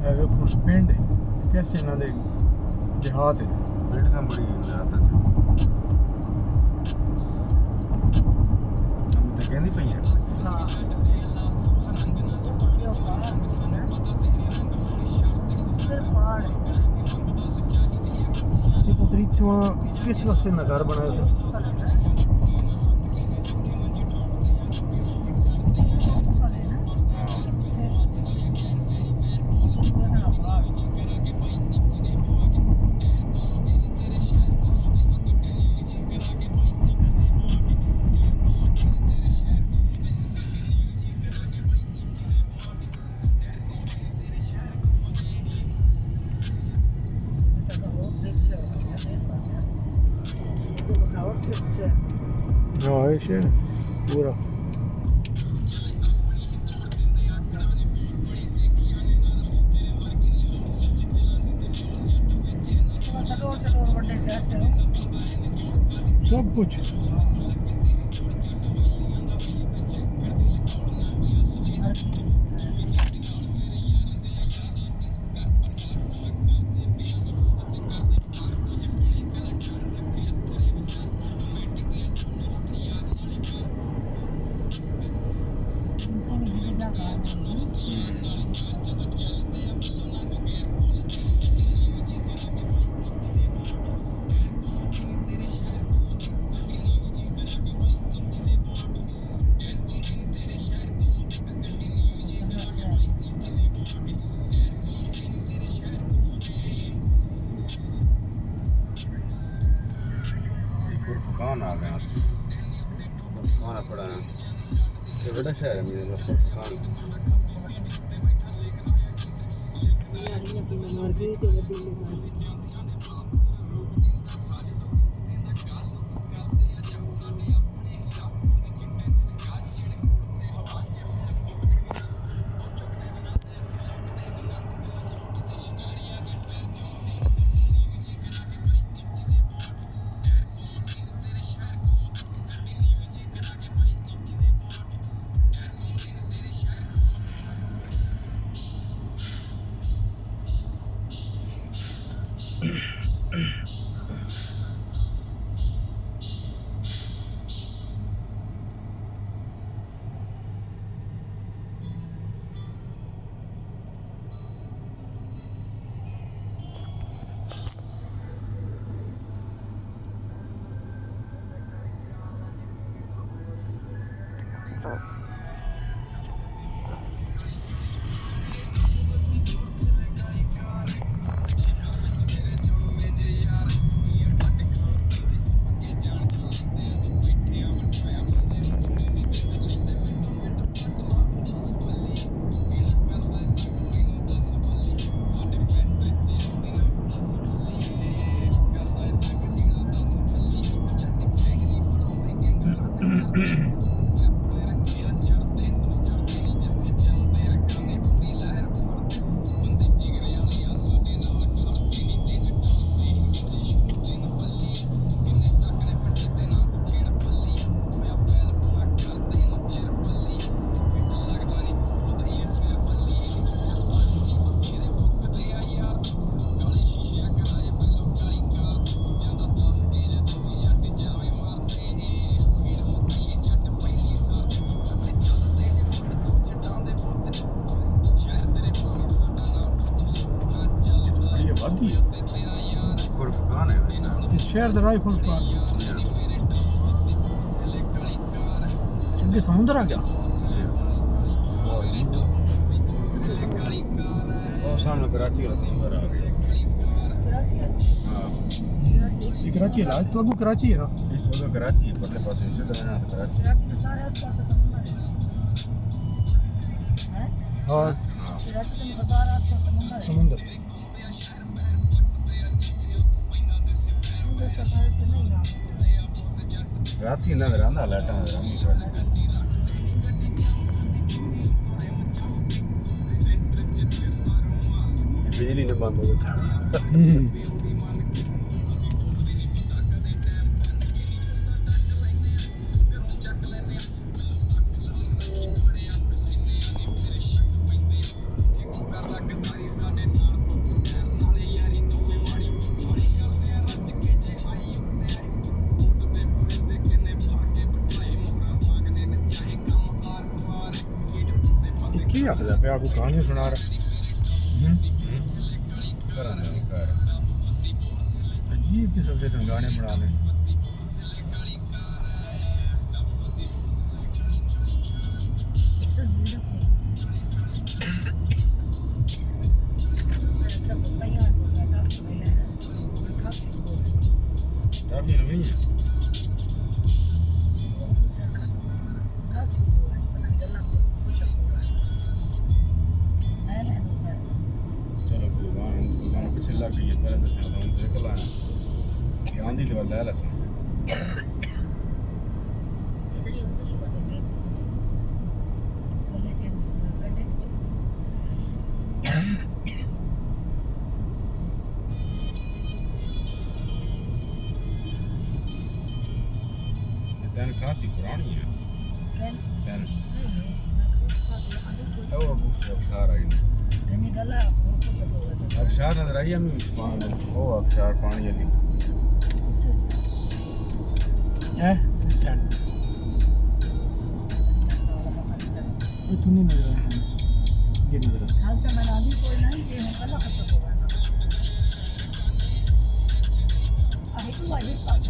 ਹੈਗੇ ਪੁਲਿਸ ਪਿੰਡ कैसे ਇਹਨਾਂ ਦੇ ਦਿਹਾਤ ਬਿਲਡਿੰਗਾਂ ਬੜੀ ਜ਼ਿਆਦਾ ਅਮੀ ਤਾਂ ਕਹਿੰਦੀ ਪਈ ਹੈ ये पुत्री किस वास्ते नगर बनाया था हाँ ऐसे पूरा सब कुछ कौन आ गया कौन आ पड़ा ये बड़ा शहर है मेरे शहर द राइफल पार्क चंगे समुद्र आ गया और सामने कराची का समुद्र आ गया ये कराची है आज तो अगू कराची है ना इस वक्त कराची है परले पास से ना कराची सारे आस-पास समुद्र है हां कराची में बाजार आस-पास समुद्र समुद्र राती नजर आंदा लाटा बिजली ने बंद हो गया ਸਾਡੇ ਕੀ ਆਖਦਾ ਪਿਆ ਕੋਈ ਕਹਾਣੀ ਸੁਣਾ ਰਿਹਾ ਘਰਾਂ ਦੇ ਘਰ ਅਜੀਬ ਕਿਸਮ ਦੇ ਗਾਣੇ ਬਣਾ ਲੈ ਕਾਫੀ ਨਵੀਂ ਹੈ ਚਲੋ ਭਗਵਾਨ ਪਿੱਛੇ ਲੱਗ ਗਈ ਹੈ ਪਹਿਲਾਂ ਦੱਸਿਆ ਤਾਂ ਉਹਨੂੰ ਨਿਕਲ ਆਇਆ ਗਿਆਨ ਦੀ ਦਵਾ ਲੈ ਲਸਾਂ ਤੈਨ ਖਾਸੀ ਪੁਰਾਣੀ ਹੈ ਤੈਨ ਉਹ ਅਬੂ ਅਬਸ਼ਾਰ ਆਈ ਨੇ ਅਬਸ਼ਾਰ ਨਜ਼ਰ ਆਈ ਹमें ਉਹ ਅਬਸ਼ਾਰ ਪਾਣੀ ਵਾਲੀ ਹੈ ਸੈਂਡ ਇਹ ਤੂੰ ਨਹੀਂ ਨਜ਼ਰ ਆਉਂਦਾ ये नजर हाल तो मैंने अभी कोई नहीं कि हम कल खत्म हो गया आहे तो वाली बात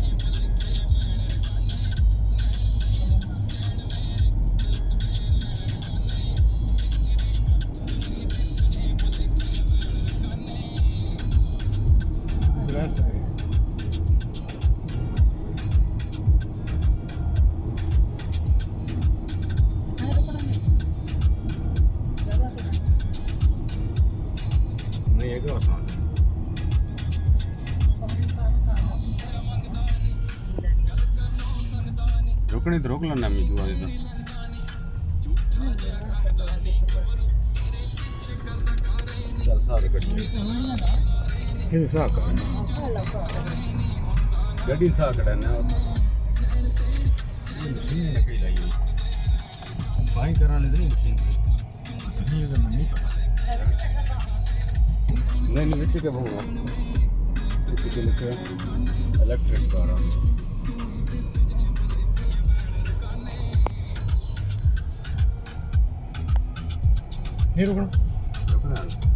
ग्रास है नहीं है आसान रुकनी तो रोक लेना मैं दुआ देता चल साथ गड्डी ये साक गड्डी साथ कढ़ना ये मशीन ने कहीं लाई भाई करा ले नहीं मशीन नहीं अगर मैं नहीं पता नहीं विच के भूंगा विच के लिखे इलेक्ट्रिक कार नहीं रुकना रुकना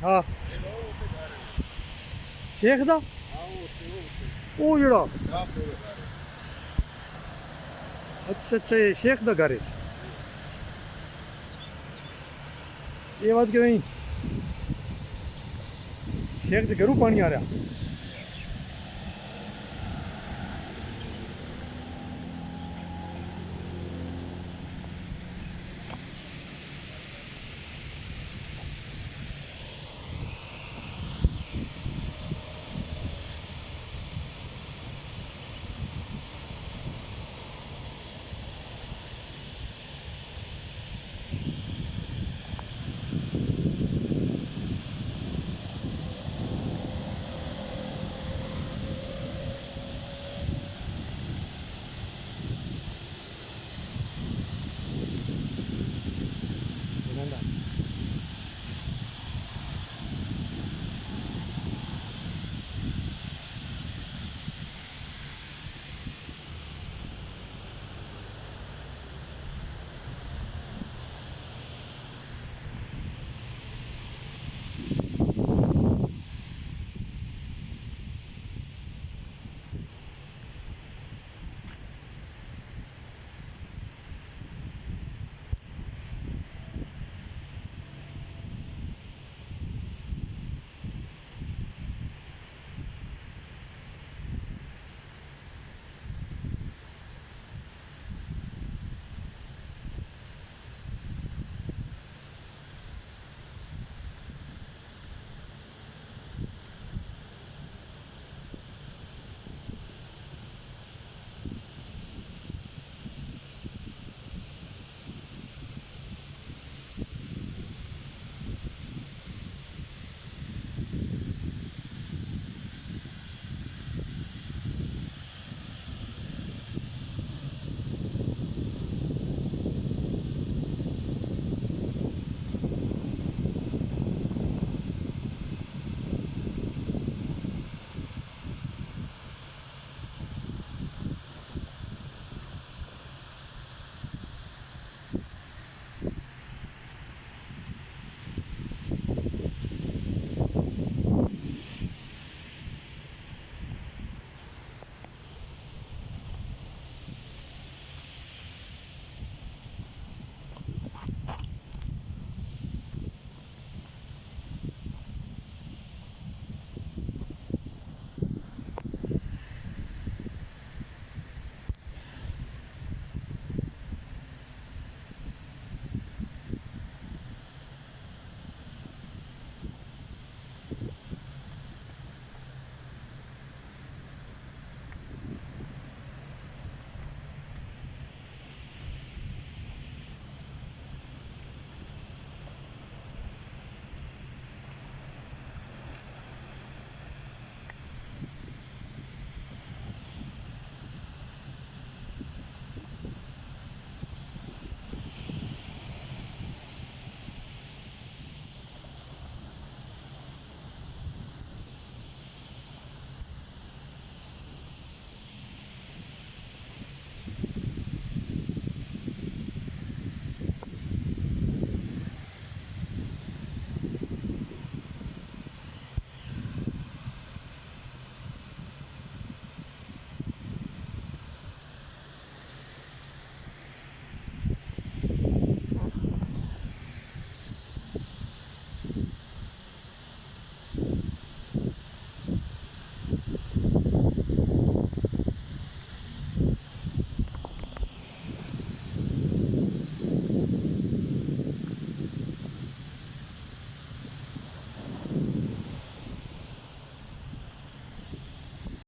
हाँ शेख दा ਉਹ ਜਿਹੜਾ ਅੱਛਾ ਇਹ ਸ਼ੇਖ ਦਾ ਘਰ ਹੈ ਇਹ ਬਾਤ ਕਿਉਂ ਨਹੀਂ ਸ਼ੇਖ ਦੇ ਘਰੋਂ ਪਾਣੀ ਆ ਰਿਹਾ